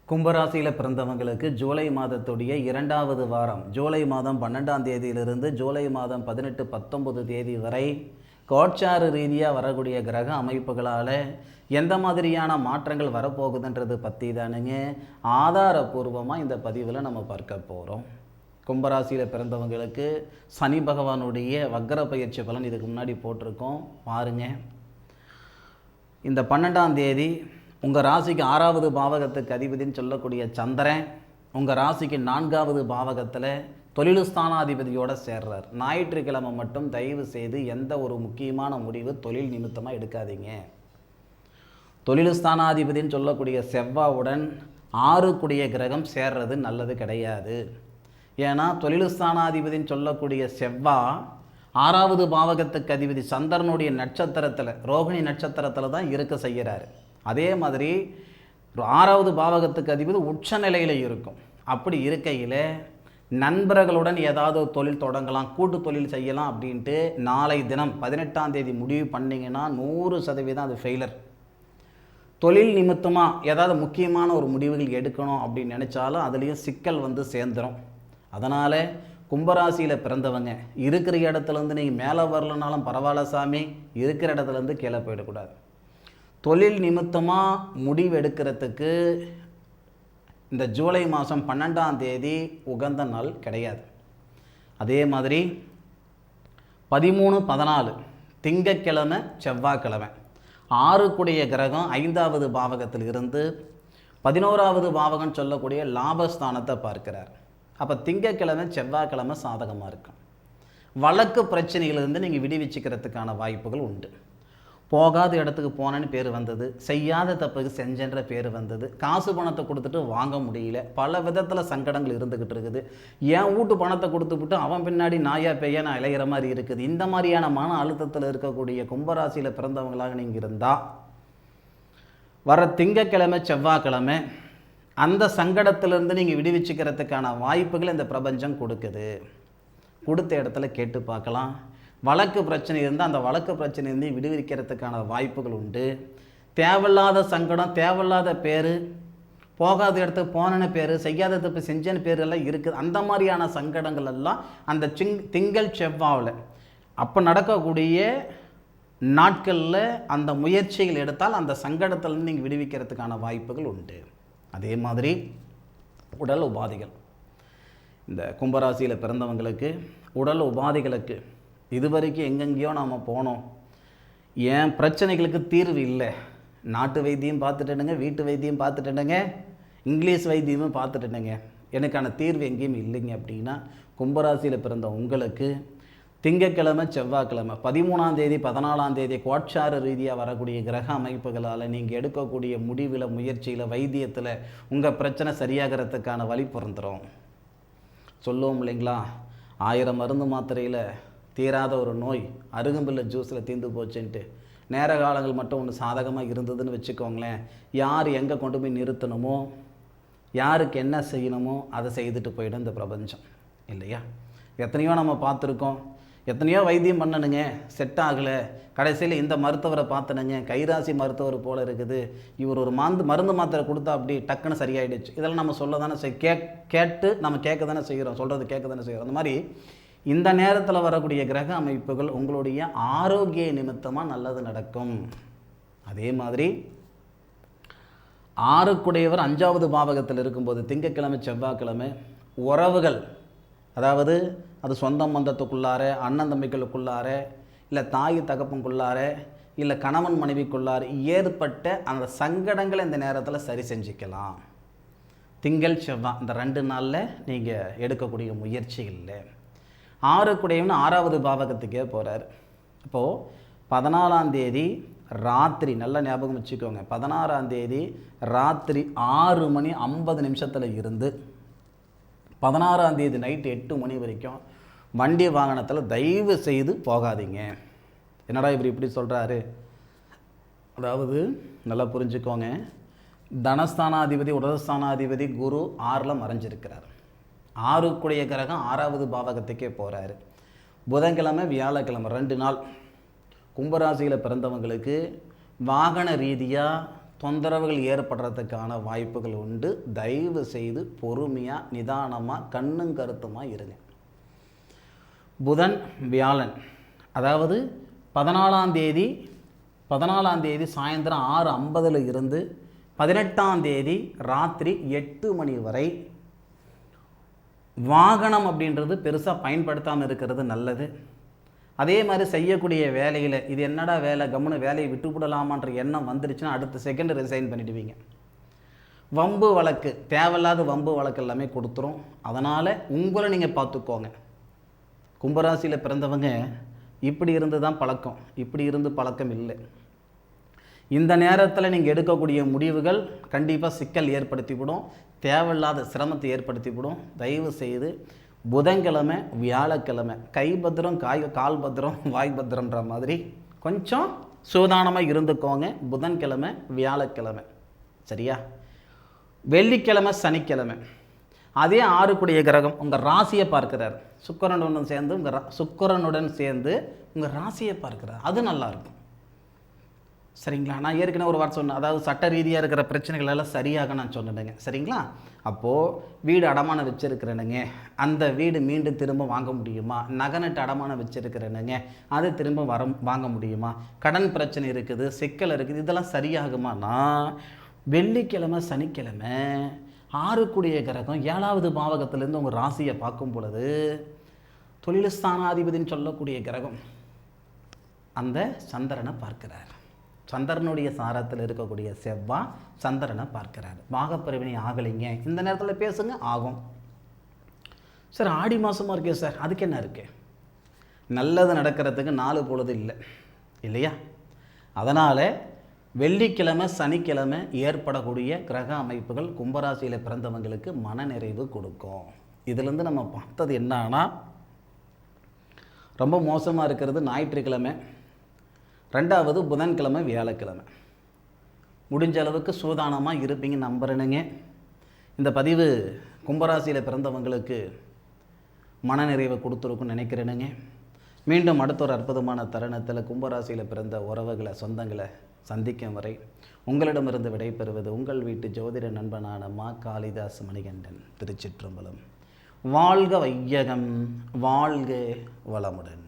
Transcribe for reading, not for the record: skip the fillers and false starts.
கும்பராசியில் பிறந்தவங்களுக்கு ஜூலை மாதத்துடைய 2வது வாரம், ஜூலை மாதம் 12ஆம் தேதியிலிருந்து ஜூலை மாதம் 18, 19 தேதி வரை கோட்சாறு ரீதியாக வரக்கூடிய கிரக அமைப்புகளால் எந்த மாதிரியான மாற்றங்கள் வரப்போகுதுன்றது பற்றி தானுங்க ஆதாரபூர்வமாக இந்த பதிவில் நம்ம பார்க்க போகிறோம். கும்பராசியில் பிறந்தவங்களுக்கு சனி பகவானுடைய வக்ர பயிற்சி பலன் இதுக்கு முன்னாடி போட்டிருக்கோம், பாருங்கள். இந்த 12ஆம் தேதி உங்கள் ராசிக்கு 6வது பாவகத்துக்கு அதிபதினு சொல்லக்கூடிய சந்திரன் உங்கள் ராசிக்கு 4வது பாவகத்தில் தொழில் ஸ்தானாதிபதியோடு சேர்றார். ஞாயிற்றுக்கிழமை மட்டும் தயவு செய்து எந்த ஒரு முக்கியமான முடிவு தொழில் நிமித்தமாக எடுக்காதீங்க. தொழில் ஸ்தானாதிபதினு சொல்லக்கூடிய செவ்வாவுடன் 6 கூடிய கிரகம் சேர்றது நல்லது கிடையாது. ஏன்னா தொழில் ஸ்தானாதிபதினு சொல்லக்கூடிய செவ்வா 6வது பாவகத்துக்கு அதிபதி சந்திரனுடைய நட்சத்திரத்தில், ரோகிணி நட்சத்திரத்தில் தான் இருக்க செய்கிறாரு. அதே மாதிரி 6வது பாவகத்துக்கு அதிபதி உச்ச நிலையில் இருக்கும். அப்படி இருக்கையில் நண்பர்களுடன் ஏதாவது தொழில் தொடங்கலாம், கூட்டு தொழில் செய்யலாம் அப்படின்ட்டு நாளை தினம் 18ஆம் தேதி முடிவு பண்ணிங்கன்னா 100% அது ஃபெயிலர். தொழில் நிமித்தமாக ஏதாவது முக்கியமான ஒரு முடிவுகள் எடுக்கணும் அப்படின்னு நினச்சாலும் அதுலேயும் சிக்கல் சேர்ந்துடும். அதனால் கும்பராசியில் பிறந்தவங்க இருக்கிற இடத்துலேருந்து நீங்கள் மேலே வரலனாலும் பரவாயில்ல சாமி, இருக்கிற இடத்துலேருந்து கீழே போயிடக்கூடாது. தொழில் நிமித்தமாக முடிவு எடுக்கிறதுக்கு இந்த ஜூலை மாதம் 12ஆம் தேதி உகந்த நாள் கிடையாது. அதே மாதிரி 13, 14 திங்கட்கிழமை, செவ்வாய்க்கிழமை 6 கூடிய கிரகம் 5வது பாவகத்தில் இருந்து 11வது பாவகம் சொல்லக்கூடிய லாபஸ்தானத்தை பார்க்கிறார். அப்போ திங்கட்கிழமை, செவ்வாய்க்கிழமை சாதகமாக இருக்கும். வழக்கு பிரச்சனையிலிருந்து நீங்கள் விடுவிச்சுக்கிறதுக்கான வாய்ப்புகள் உண்டு. போகாத இடத்துக்கு போனேன்னு பேர் வந்தது, செய்யாத தப்புக்கு செஞ்சன்ற பேர் வந்தது, காசு பணத்தை கொடுத்துட்டு வாங்க முடியல, பல விதத்தில் சங்கடங்கள் இருந்துக்கிட்டு இருக்குது. என் வீட்டு பணத்தை கொடுத்துவிட்டு அவன் பின்னாடி நாயா பெய்ய நான் இளையிற மாதிரி இருக்குது. இந்த மாதிரியான மன அழுத்தத்தில் இருக்கக்கூடிய கும்பராசியில் பிறந்தவங்களாக நீங்கள் இருந்தால் வர திங்கட்கிழமை, செவ்வாய்க்கிழமை அந்த சங்கடத்திலிருந்து நீங்கள் விடுவிச்சுக்கிறதுக்கான வாய்ப்புகள் இந்த பிரபஞ்சம் கொடுக்குது. கொடுத்த இடத்துல கேட்டு பார்க்கலாம். வழக்கு பிரச்சனை இருந்தால் அந்த வழக்கு பிரச்சனையிலேருந்து விடுவிக்கிறதுக்கான வாய்ப்புகள் உண்டு. தேவையில்லாத சங்கடம், தேவையில்லாத பேர், போகாத இடத்துக்கு போனேன்னு பேர், செய்யாத தப்பு செஞ்சேன்னு பேர் எல்லாம் இருக்குது. அந்த மாதிரியான சங்கடங்கள் எல்லாம் அந்த திங்கள் செவ்வாவில் அப்போ நடக்கக்கூடிய நாட்களில் அந்த முயற்சிகள் எடுத்தால் அந்த சங்கடத்திலேருந்து நீங்கள் விடுவிக்கிறதுக்கான வாய்ப்புகள் உண்டு. அதே மாதிரி உடல் உபாதைகள், இந்த கும்பராசியில் பிறந்தவங்களுக்கு உடல் உபாதைகளுக்கு இதுவரைக்கும் எங்கெங்கேயோ நாம் போனோம், ஏன் பிரச்சனைகளுக்கு தீர்வு இல்லை. நாட்டு வைத்தியம் பார்த்துட்டேனுங்க, வீட்டு வைத்தியம் பார்த்துட்டேனுங்க, இங்கிலீஷ் வைத்தியமும் பார்த்துட்டேனுங்க, எனக்கான தீர்வு எங்கேயும் இல்லைங்க அப்படின்னா கும்பராசியில் பிறந்த உங்களுக்கு திங்கட்கிழமை, செவ்வாய்க்கிழமை 13ஆம் தேதி, 14ஆம் தேதி கோட்சார ரீதியாக வரக்கூடிய கிரக அமைப்புகளால் நீங்கள் எடுக்கக்கூடிய முடிவில், முயற்சியில், வைத்தியத்தில் உங்கள் பிரச்சனை சரியாகிறதுக்கான வழி பிறந்துடும். சொல்லுவோம் இல்லைங்களா, 1000 மருந்து மாத்திரையில் தீராத ஒரு நோய் அருகம்புல்ல ஜூஸில் தீர்ந்து போச்சுன்ட்டு. நேர காலங்கள் மட்டும் ஒன்று சாதகமாக இருந்ததுன்னு வச்சுக்கோங்களேன், யார் எங்கே கொண்டு போய் நிறுத்தணுமோ, யாருக்கு என்ன செய்யணுமோ அதை செய்துட்டு போயிடும் இந்த பிரபஞ்சம் இல்லையா. எத்தனையோ நம்ம பார்த்துருக்கோம், எத்தனையோ வைத்தியம் பண்ணணுங்க, செட் ஆகலை, கடைசியில் இந்த மருத்துவரை பார்த்தனுங்க, கைராசி மருத்துவர் போல் இருக்குது, இவர் ஒரு மருந்து மாத்திரை கொடுத்தா அப்படி டக்குன்னு சரியாயிடுச்சு. இதெல்லாம் நம்ம சொல்ல தானே கேட்டு நம்ம கேட்க தானே செய்கிறோம், சொல்கிறது கேட்க தானே செய்கிறோம். அந்த மாதிரி இந்த நேரத்தில் வரக்கூடிய கிரக அமைப்புகள் உங்களுடைய ஆரோக்கிய நிமித்தமாக நல்லது நடக்கும். அதே மாதிரி 6 கூடையவர் 5வது பாவகத்தில் இருக்கும்போது திங்கட்கிழமை, செவ்வாய்க்கிழமை உறவுகள், அதாவது அது சொந்தம் பந்தத்துக்குள்ளார, அண்ணன் தம்பிகளுக்குள்ளார, இல்லை தாய் தகப்பனுக்குள்ளார, இல்லை கணவன் மனைவிக்குள்ளார ஏற்பட்ட அந்த சங்கடங்களை இந்த நேரத்தில் சரி செஞ்சுக்கலாம். திங்கள், செவ்வாய் இந்த 2 நாளில் நீங்கள் எடுக்கக்கூடிய முயற்சிகளில் 6 கூடையவன் 6வது பாவகத்துக்கே போகிறார். அப்போது 14ஆம் தேதி ராத்திரி, நல்ல ஞாபகம் வச்சுக்கோங்க, 16ஆம் தேதி ராத்திரி 6:50 இருந்து 16ஆம் தேதி நைட்டு 8 மணி வரைக்கும் வண்டி வாகனத்தில் தயவு செய்து போகாதீங்க. என்னடா இவர் இப்படி சொல்கிறாரு, அதாவது நல்லா புரிஞ்சுக்கோங்க, தனஸ்தானாதிபதி, உடல்ஸ்தானாதிபதி குரு 6ல் மறைஞ்சிருக்கிறார். 6 கூடிய கிரகம் 6வது பாவகத்துக்கே போகிறாரு. புதன்கிழமை, வியாழக்கிழமை 2 நாள் கும்பராசியில் பிறந்தவங்களுக்கு வாகன ரீதியாக தொந்தரவுகள் ஏற்படுறதுக்கான வாய்ப்புகள் உண்டு. தயவு செய்து பொறுமையாக நிதானமாக கண்ணும் கருத்துமாக இருங்க. புதன் வியாழன், அதாவது 14ஆம் தேதி சாயந்தரம் 6:50 இருந்து 18ஆம் தேதி ராத்திரி 8 மணி வரை வாகனம் அப்படின்றது பெருசாக பயன்படுத்தாமல் இருக்கிறது நல்லது. அதே மாதிரி செய்யக்கூடிய வேலையில் இது என்னடா வேலை, கம்முன்னு வேலையை விட்டுவிடலாமான்ற எண்ணம் வந்துடுச்சுன்னா அடுத்த செகண்ட் ரிசைன் பண்ணிடுவீங்க. வம்பு வழக்கு, தேவையில்லாத வம்பு வழக்கு எல்லாமே கொடுத்துரும். அதனால் உங்களை நீங்கள் பார்த்துக்கோங்க. கும்பராசியில் பிறந்தவங்க இப்படி இருந்து தான் பழக்கம், இப்படி இருந்து பழக்கம் இல்லை. இந்த நேரத்தில் நீங்கள் எடுக்கக்கூடிய முடிவுகள் கண்டிப்பாக சிக்கல் ஏற்படுத்திவிடும், தேவையில்லாத சிரமத்தை ஏற்படுத்திவிடும். தயவு செய்து புதன்கிழமை வியாழக்கிழமை கை பத்திரம் கால் பத்திரம் வாய் பத்திரம்ன்ற மாதிரி கொஞ்சம் சூதானமாக இருந்துக்கோங்க. புதன்கிழமை வியாழக்கிழமை சரியா? வெள்ளிக்கிழமை சனிக்கிழமை அதே 6 கிரகம் உங்கள் ராசியை பார்க்கிறார். சுக்கிரனுடன் சேர்ந்து உங்கள் ராசியை பார்க்கிறார். அது நல்லாயிருக்கும் சரிங்களா? நான் ஏற்கனவே ஒரு வார்த்தை சொன்னேன், அதாவது சட்ட ரீதியாக இருக்கிற பிரச்சனைகள் எல்லாம் சரியாக நான் சொன்னேங்க சரிங்களா? அப்போது வீடு அடமானம் வச்சுருக்கிறேனுங்க, அந்த வீடு மீண்டும் திரும்ப வாங்க முடியுமா? நகை அடமானம் வச்சுருக்கிறேனுங்க, அது திரும்ப வாங்க முடியுமா? கடன் பிரச்சனை இருக்குது, சிக்கல் இருக்குது, இதெல்லாம் சரியாகுமானா வெள்ளிக்கிழமை சனிக்கிழமை 6 கிரகம் 7வது பாவகத்திலேருந்து உங்கள் ராசியை பார்க்கும் பொழுது தொழில் ஸ்தானாதிபதினு சொல்லக்கூடிய கிரகம் அந்த சந்திரனை பார்க்கிறார். சந்திரனுடைய சாரத்தில் இருக்கக்கூடிய செவ்வாய் சந்திரனை பார்க்கிறார். பாகப்பிரிவினை ஆகலைங்க, இந்த நேரத்தில் பேசுங்க, ஆகும். சார் ஆடி மாதமாக இருக்கே சார், அதுக்கு என்ன இருக்கு? நல்லது நடக்கிறதுக்கு 4 பொழுது இல்லை இல்லையா? அதனால் வெள்ளிக்கிழமை சனிக்கிழமை ஏற்படக்கூடிய கிரக அமைப்புகள் கும்பராசியில் பிறந்தவங்களுக்கு மனநிறைவு கொடுக்கும். இதிலேருந்து நம்ம பார்த்தது என்னன்னா, ரொம்ப மோசமாக இருக்கிறது ஞாயிற்றுக்கிழமை, 2வது புதன்கிழமை வியாழக்கிழமை. முடிஞ்ச அளவுக்கு சூதானமாக இருப்பீங்க நம்புறேனுங்க. இந்த பதிவு கும்பராசியில் பிறந்தவங்களுக்கு மனநிறைவை கொடுத்துருக்குன்னு நினைக்கிறேனுங்க. மீண்டும் அடுத்த ஒரு அற்புதமான தருணத்தில் கும்பராசியில் பிறந்த உறவுகளை சொந்தங்களை சந்திக்கும் வரை உங்களிடமிருந்து விடைபெறுவது உங்கள் வீட்டு ஜோதிட நண்பனான மா காளிதாஸ் மணிகண்டன். திருச்சிற்றம்பலம். வாழ்க வையகம், வாழ்க வளமுடன்.